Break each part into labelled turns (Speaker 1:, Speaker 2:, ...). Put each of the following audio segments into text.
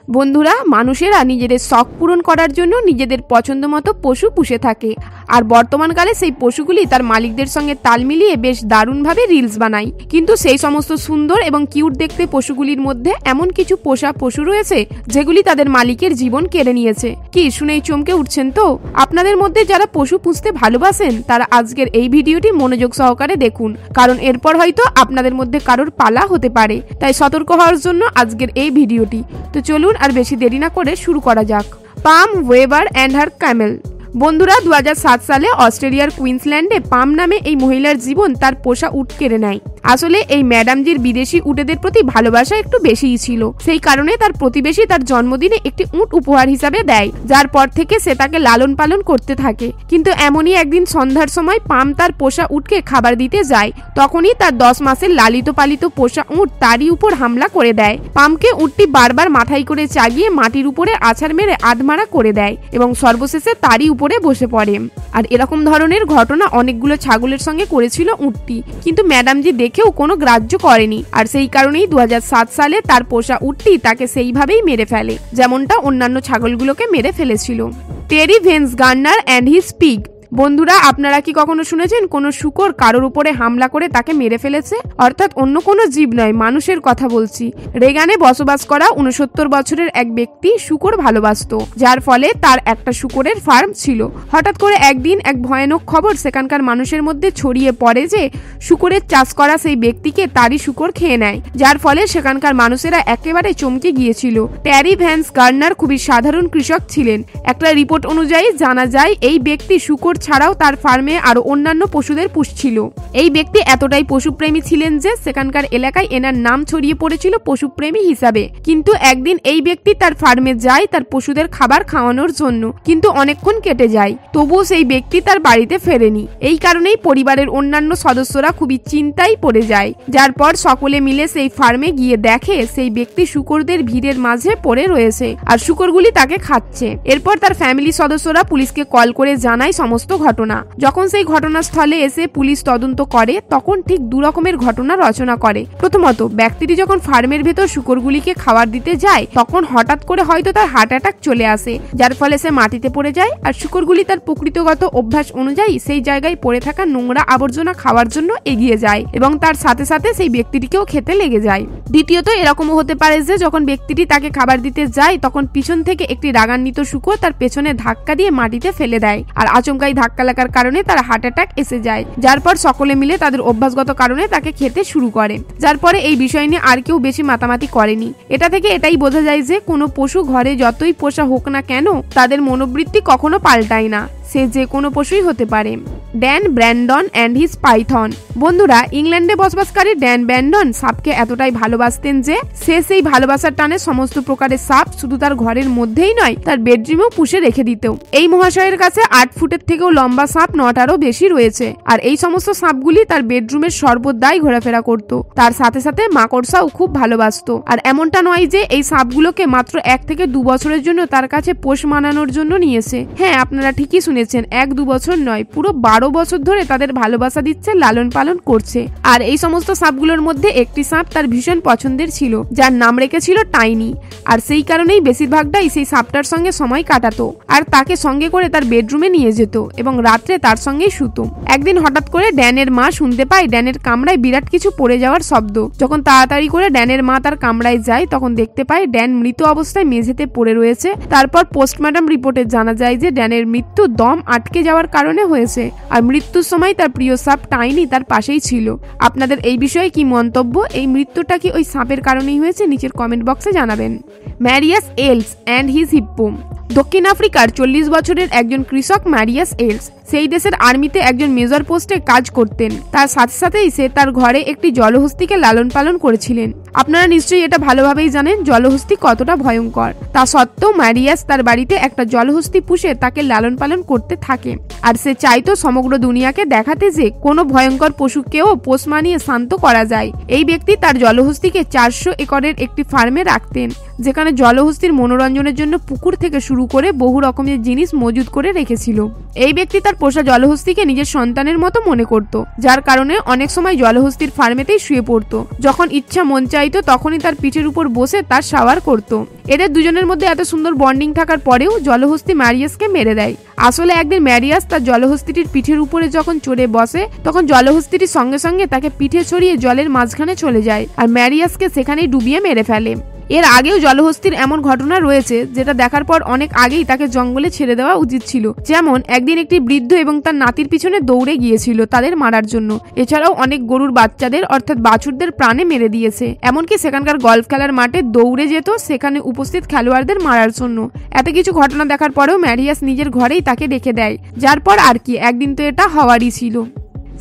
Speaker 1: বন্ধুরা, মানুষেরা নিজেদের শখ পূরণ করার জন্য নিজেদের পছন্দ মতো পশু পুষে থাকে, আর বর্তমানকালে সেই পশুগুলি তার মালিকদের সঙ্গে তাল মিলিয়ে বেশ দারুণভাবে রিলস বানায়। কিন্তু সেই সমস্ত সুন্দর এবং কিউট দেখতে পশুগুলির মধ্যে এমন কিছু পোষা পশু রয়েছে যেগুলি তাদের মালিকের জীবন কেড়ে নিয়েছে। কি শুনেই চমকে উঠছেন তো? আপনাদের মধ্যে যারা পশু পুষতে ভালোবাসেন তারা আজকের এই ভিডিওটি মনোযোগ সহকারে দেখুন, কারণ এরপর হয়তো আপনাদের মধ্যে কারোর পালা হতে পারে। তাই সতর্ক হওয়ার জন্য আজকের এই ভিডিওটি। তো চলুন আর বেশি দেরি না করে শুরু করা যাক। পাম ওয়েবার অ্যান্ড হার ক্যামেল। বন্ধুরা, 2007 সালে অস্ট্রেলিয়ার কুইন্সল্যান্ডে পাম নামে এই মহিলার জীবন তার পোষা উট কেড়ে নেয়। আসলে এই ম্যাডামজির বিদেশি উটেদের প্রতি ভালোবাসা একটু বেশিই ছিল। সেই কারণে তার প্রতিবেশী তার জন্মদিনে একটি উট উপহার হিসাবে দেয়, যার পর থেকে সে তাকে লালন পালন করতে থাকে। কিন্তু এমনই একদিন সন্ধ্যার সময় পাম তার পোষা উটকে খাবার দিতে যায়। তখনই তার 10 মাসের লালিত পালিত পোষা উট তারই উপর হামলা করে দেয়। পামকে উটটি বারবার মাথায় করে চাগিয়ে মাটির উপরে আছাড় মেরে আধমারা করে দেয় এবং সর্বশেষে তারই উপরে বসে পড়ে। আর এরকম ধরনের ঘটনা অনেকগুলো ছাগলের সঙ্গে করেছিল উটটি, কিন্তু ম্যাডামজি দেখেও কোনো গ্রাহ্য করেনি। আর সেই কারণেই 2007 সালে তার পোষা উটটি তাকে সেইভাবেই মেরে ফেলে, যেমনটা অন্যান্য ছাগলগুলোকে মেরে ফেলেছিল। Terry Vance Garner and his pig. বন্ধুরা, আপনারা কি কখনো শুনেছেন কোনো শূকর কারোর উপরে হামলা করে তাকে মেরে ফেলেছে? অর্থাৎ অন্য কোনো জীব নয়, মানুষের কথা বলছি। রেগানে বসবাস করা 69 বছরের এক ব্যক্তি শূকর ভালোবাসত, যার ফলে তার একটা শূকরের ফার্ম ছিল। হঠাৎ করে একদিন এক ভয়ানক খবর সেখানকার মানুষের মধ্যে ছড়িয়ে পড়ে যে শূকরের চাষ করা সেই ব্যক্তিকে তারই শূকর খেয়ে নেয়, যার ফলে সেখানকার মানুষেরা একেবারে চমকে গিয়েছিল। টেরি ভ্যান্স গার্নার খুবই সাধারণ কৃষক ছিলেন। একটা রিপোর্ট অনুযায়ী জানা যায় এই ব্যক্তি শূকর ছাড়াও তার ফার্মে আরো অন্যান্য পশুদের পুষছিল। এই ব্যক্তি এতটাই পশুপ্রেমী ছিলেন যে সেখানকার এলাকায় এনার নাম ছড়িয়ে পড়েছিল পশুপ্রেমী হিসাবে। কিন্তু একদিন এই ব্যক্তি তার ফার্মে যায় তার পশুদের খাবার খাওয়ানোর জন্য, কিন্তু অনেকক্ষণ কেটে যায়, তবুও সেই ব্যক্তি তার বাড়িতে ফেরেনি। এই কারণেই পরিবারের অন্যান্য সদস্যরা খুবই চিন্তায় পড়ে যায়, যার পর সকলে মিলে সেই ফার্মে গিয়ে দেখে সেই ব্যক্তি শূকরদের ভিড়ের মাঝে পড়ে রয়েছে আর শূকরগুলি তাকে খাচ্ছে। এরপর তার ফ্যামিলি সদস্যরা পুলিশকে কল করে জানায় সমস্ত ঘটনা। যখন সেই ঘটনাস্থলে এসে পুলিশ তদন্ত করে তখন ঠিক দু রকমের ঘটনা রচনা করে। প্রথমত, ব্যক্তিটি যখন ফার্মের ভেতর শূকরগুলিকে খাবার দিতে যায় তখন হঠাৎ করে হয়তো তার হার্ট অ্যাটাক চলে আসে, যার ফলে সে মাটিতে পড়ে যায়। আর শূকরগুলি তার প্রকৃতিগত অভ্যাস অনুযায়ী সেই জায়গায় পড়ে থাকা নোংরা আবর্জনা খাওয়ার জন্য এগিয়ে যায় এবং তার সাথে সাথে সেই ব্যক্তিটিকেও খেতে লেগে যায়। দ্বিতীয়ত, এরকমও হতে পারে যে যখন ব্যক্তিটি তাকে খাবার দিতে যায় তখন পিছন থেকে একটি রাগান্বিত শূকর তার পেছনে ধাক্কা দিয়ে মাটিতে ফেলে দেয়, আর আচমকাই ধাক্কা লাগার কারণে তার হার্ট অ্যাটাক এসে যায়, যার পর সকলে মিলে তাদের অভ্যাসগত কারণে তাকে খেতে শুরু করে। যার পরে এই বিষয় নিয়ে আর কেউ বেশি মাতামাতি করেনি। এটা থেকে এটাই বোঝা যায় যে কোনো পশু ঘরে যতই পোষা হোক না কেন তাদের মনোবৃত্তি কখনো পাল্টায় না, সে যে কোনো পশুই হতে পারে। Dan Brandon and his python. বন্ধুরা, ইংল্যান্ডে বসবাসকারী ড্যান ব্র্যান্ডন সাপকে এতটাই ভালোবাসতেন যে সে সেই ভালোবাসার টানে সমস্ত প্রকারের সাপ শুধু তার ঘরের মধ্যেই নয় তার বেডরুমেও পুষে রেখে দিত। এই মহাশয়ের কাছে 8 ফুটের থেকেও লম্বা সাপ 9টারও বেশি রয়েছে, আর এই সমস্ত সাপগুলি তার বেডরুমের সর্বদাই ঘোরাফেরা করত। তার সাথে সাথে মাকড়সাও খুব ভালোবাসতো। আর এমনটা নয় যে এই সাপগুলোকে মাত্র 1 থেকে 2 বছরের জন্য তার কাছে পোষ মানানোর জন্য নিয়েছে। হ্যাঁ, আপনারা ঠিকই শুনেছেন, 1-2 বছর নয়, পুরো 12 বছর ধরে তাদের ভালোবাসা দিচ্ছে, লালন পালন করছে। আর এই সমস্ত সাপগুলোর মধ্যে একটি সাপ তার ভীষণ পছন্দের ছিল, যার নাম রেখেছিল টাইনি। আর সেই কারণেই বেশিরভাগটাই সেই সাপটার সঙ্গে সময় কাটাতো আর তাকে সঙ্গে করে তার বেডরুমে নিয়ে যেত এবং রাত্রে তার সঙ্গেই শুতো। একদিন হঠাৎ করে ড্যানের মা শুনতে পায় ড্যানের কামরায় বিরাট কিছু পড়ে যাওয়ার শব্দ। যখন তাড়াতাড়ি করে ড্যানের মা তার কামরায় যায় তখন দেখতে পায় ড্যান মৃত অবস্থায় মেঝেতে পড়ে রয়েছে। তারপর পোস্টমর্টম রিপোর্টে জানা যায় যে ড্যানের মৃত্যু দম আটকে যাওয়ার কারণে হয়েছে, আর মৃত্যুর সময় তার প্রিয় সাপ টাইনি তার পাশেই ছিল। আপনাদের এই বিষয়ে কি মন্তব্য? এই মৃত্যুটা কি ওই সাপের কারণেই হয়েছে? নিচের কমেন্ট বক্সে জানাবেন। ম্যারিয়াস এলস অ্যান্ড হিজ হিপ্পো। দক্ষিণ আফ্রিকার 40 বছরের একজন কৃষক ম্যারিয়াস এলস সেই দেশের আর্মিতে একজন মেজর পোস্টে কাজ করতেন। তার সাথে সাথেই সে তার ঘরে একটি জলহস্তিকে লালন পালন করেছিলেন। আপনারা নিশ্চয়ই এটা ভালোভাবেই জানেন জলহস্তি কতটা ভয়ঙ্কর। তা সত্ত্বেও ম্যারিয়াস তার বাড়িতে একটা জলহস্তি পুষে তাকে লালন পালন করতে থাকে, আর সে চাইতো সমগ্র দুনিয়াকে দেখাতে যে কোনো ভয়ঙ্কর পশুকেও পোষ মানিয়ে শান্ত করা যায়। এই ব্যক্তি তার জলহস্তিকে 400 একরের একটি ফার্মে রাখতেন, যেখানে জলহস্তির মনোরঞ্জনের জন্য পুকুর থেকে শুরু করে বহু রকমের জিনিস মজুদ করে রেখেছিল। এই ব্যক্তি তার পোষা জলহস্তিকে নিজের সন্তানের মতো মনে করত, যার কারণে অনেক সময় জলহস্তির ফার্মেতেই শুয়ে পড়তো। যখন ইচ্ছা মন চাইতো তখনই তার পিঠের উপর বসে তার শাওয়ার করত। এদের দুজনের মধ্যে এত সুন্দর বন্ডিং থাকার পরেও জলহস্তি ম্যারিয়াসকে মেরে দেয়। আসলে একদিন ম্যারিয়াস তার জলহস্তিটির পিঠের উপরে যখন চড়ে বসে তখন জলহস্তিটির সঙ্গে সঙ্গে তাকে পিঠে ছড়িয়ে জলের মাঝখানে চলে যায় আর ম্যারিয়াসকে সেখানেই ডুবিয়ে মেরে ফেলে। এর আগেও জলহস্তির এমন ঘটনা রয়েছে যেটা দেখার পর অনেক আগেই তাকে জঙ্গলে ছেড়ে দেওয়া উচিত ছিল। যেমন একদিন একটি বৃদ্ধ এবং তার নাতির পিছনে দৌড়ে গিয়েছিল তাদের মারার জন্য। এছাড়াও অনেক গরুর বাচ্চাদের অর্থাৎ বাছুরদের প্রাণে মেরে দিয়েছে। এমনকি সেখানকার গলফ খেলার মাঠে দৌড়ে যেত সেখানে উপস্থিত খেলোয়াড়দের মারার জন্য। এত কিছু ঘটনা দেখার পরেও ম্যারিয়াস নিজের ঘরেই তাকে রেখে দেয়। যার পর আর কি, একদিন তো এটা হওয়ারই ছিল।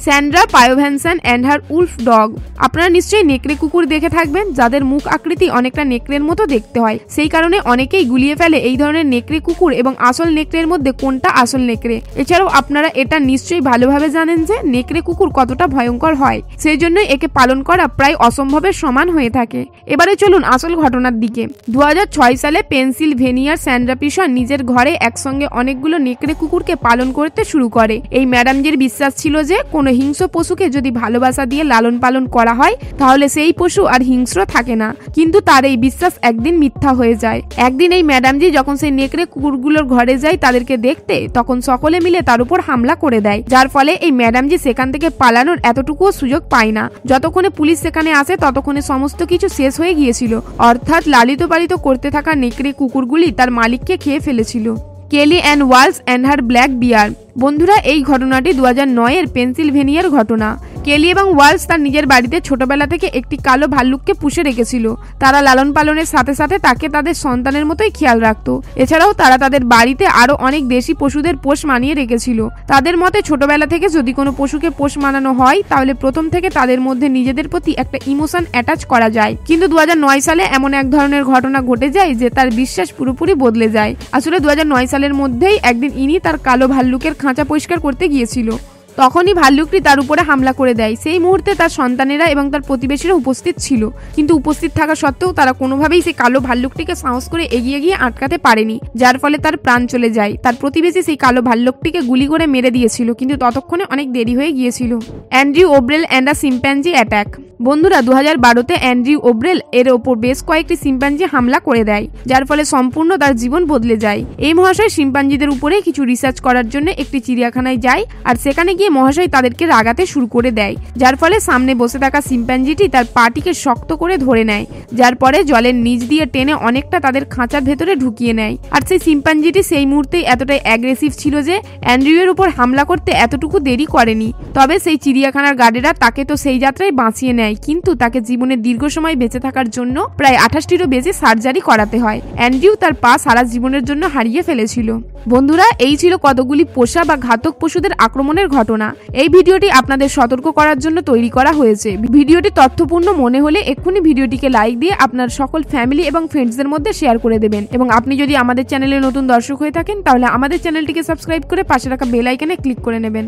Speaker 1: Sandra Piovanson and her wolf dog. আপনারা নিশ্চয়ই নেকড়ে কুকুর দেখে থাকবেন যাদের মুখ আকৃতি অনেকটা নেকড়ের মতো দেখতে হয়। সেই কারণে অনেকেই গুলিয়ে ফেলে এই ধরনের নেকড়ে কুকুর এবং আসল নেকড়ের মধ্যে কোনটা আসল নেকড়ে। এছাড়াও আপনারা এটা নিশ্চয়ই ভালোভাবে জানেন যে নেকড়ে কুকুর কতটা ভয়ঙ্কর হয়, সেই জন্যই একে পালন করা প্রায় অসম্ভবের সমান হয়ে থাকে। এবারে চলুন আসল ঘটনার দিকে। 2006 সালে পেনসিলভেনিয়ার স্যান্ড্রা পিশন নিজের ঘরে একসঙ্গে অনেকগুলো নেকড়ে কুকুরকে পালন করতে শুরু করে। এই ম্যাডামজির বিশ্বাস ছিল যে কোনো হিংস্র পশুকে যদি ভালোবাসা দিয়ে লালন পালন করা হয় তাহলে সেই পশু আর হিংস্র থাকে না। কিন্তু তার এই বিশ্বাস একদিন মিথ্যা হয়ে যায়। একদিন এই ম্যাডামজি যখন সেই নেকড়ে কুকুরগুলোর ঘরে যায় তাদেরকে দেখতে, তখন সকলে মিলে তার উপর হামলা করে দেয়, যার ফলে এই ম্যাডামজি সেখান থেকে পালানোর এতটুকুও সুযোগ পায় না। যতক্ষণে পুলিশ সেখানে আসে ততক্ষণে সমস্ত কিছু শেষ হয়ে গিয়েছিল, অর্থাৎ লালিত পালিত করতে থাকা নেকড়ে কুকুরগুলি তার মালিককে খেয়ে ফেলেছিল। Kelly and Walls and her black bear. বন্ধুরা, এই ঘটনাটি 2009-এর পেনসিলভেনিয়ার ঘটনা। কেলি এবং ওয়ালস তার নিজের বাড়িতে ছোটবেলা থেকে একটি কালো ভাল্লুককে পুষে রেখেছিল। তারা লালন পালনের সাথে সাথে তাকে তাদের সন্তানের মতোই খেয়াল রাখত। এছাড়াও তারা তাদের বাড়িতে আরো অনেক দেশি পশুদের পোষ মানিয়ে রেখেছিল। তাদের মতে ছোটবেলা থেকে যদি কোনো পশুকে পোষ মানানো হয় তাহলে প্রথম থেকে তাদের মধ্যে নিজেদের প্রতি একটা ইমোশন অ্যাটাচ করা যায়। কিন্তু 2009 সালে এমন এক ধরনের ঘটনা ঘটে যায় যে তার বিশ্বাস পুরোপুরি বদলে যায়। আসলে 2009 সালের মধ্যেই একদিন ইনি তার কালো ভাল্লুকের খাঁচা পরিষ্কার করতে গিয়েছিল। তখনই ভাল্লুকটি তার উপরে হামলা করে দেয়। সেই মুহূর্তে তার সন্তানেরা এবং তার প্রতিবেশীরা উপস্থিত ছিল, কিন্তু উপস্থিত থাকা সত্ত্বেও তারা কোনোভাবেই সেই কালো ভাল্লুকটিকে সাহস করে এগিয়ে গিয়ে আটকাতে পারেনি, যার ফলে তার প্রাণ চলে যায়। তার প্রতিবেশী সেই কালো ভাল্লুকটিকে গুলি করে মেরে দিয়েছিল, কিন্তু ততক্ষণে অনেক দেরি হয়ে গিয়েছিল। Andrew Obrell and a chimpanzee attack. বন্ধুরা, 2012-তে অ্যান্ড্রিউ ওব্রেল এর ওপর বেশ কয়েকটি সিম্প্যাঞ্জি হামলা করে দেয়, যার ফলে সম্পূর্ণ তার জীবন বদলে যায়। এই মহাশয় সিম্প্যাঞ্জিদের উপরে কিছু রিসার্চ করার জন্য একটি চিড়িয়াখানায় যায়, আর সেখানে গিয়ে মহাশয় তাদেরকে রাগাতে শুরু করে দেয়, যার ফলে সামনে বসে থাকা সিম্প্যাঞ্জিটি তার পাটিকে শক্ত করে ধরে নেয়, যার পরে জলের নিচ দিয়ে টেনে অনেকটা তাদের খাঁচার ভেতরে ঢুকিয়ে নেয়। আর সেই সিম্প্যাঞ্জিটি সেই মুহূর্তেই এতটাই অ্যাগ্রেসিভ ছিল যে অ্যান্ড্রিউয়ের উপর হামলা করতে এতটুকু দেরি করেনি। তবে সেই চিড়িয়াখানার গার্ডেরা তাকে তো সেই যাত্রায় বাঁচিয়ে নেয়, কিন্তু তাকে জীবনে দীর্ঘ সময় বেঁচে থাকার জন্য প্রায় 28টিরও বেশি সার্জারি করাতে হয়। অ্যান্ড্রিউ তার পা সারা জীবনের জন্য হারিয়ে ফেলেছিল। বন্ধুরা, এই ছিল কতগুলি পোষা বা ঘাতক পশুদের আক্রমণের ঘটনা। এই ভিডিওটি আপনাদের সতর্ক করার জন্য তৈরি করা হয়েছে। ভিডিওটি তথ্যপূর্ণ মনে হলে এক্ষুনি ভিডিওটিকে লাইক দিয়ে আপনার সকল ফ্যামিলি এবং ফ্রেন্ডসদের মধ্যে শেয়ার করে দেবেন। এবং আপনি যদি আমাদের চ্যানেলে নতুন দর্শক হয়ে থাকেন তাহলে আমাদের চ্যানেলটিকে সাবস্ক্রাইব করে পাশে রাখা বেল আইকনে ক্লিক করে নেবেন।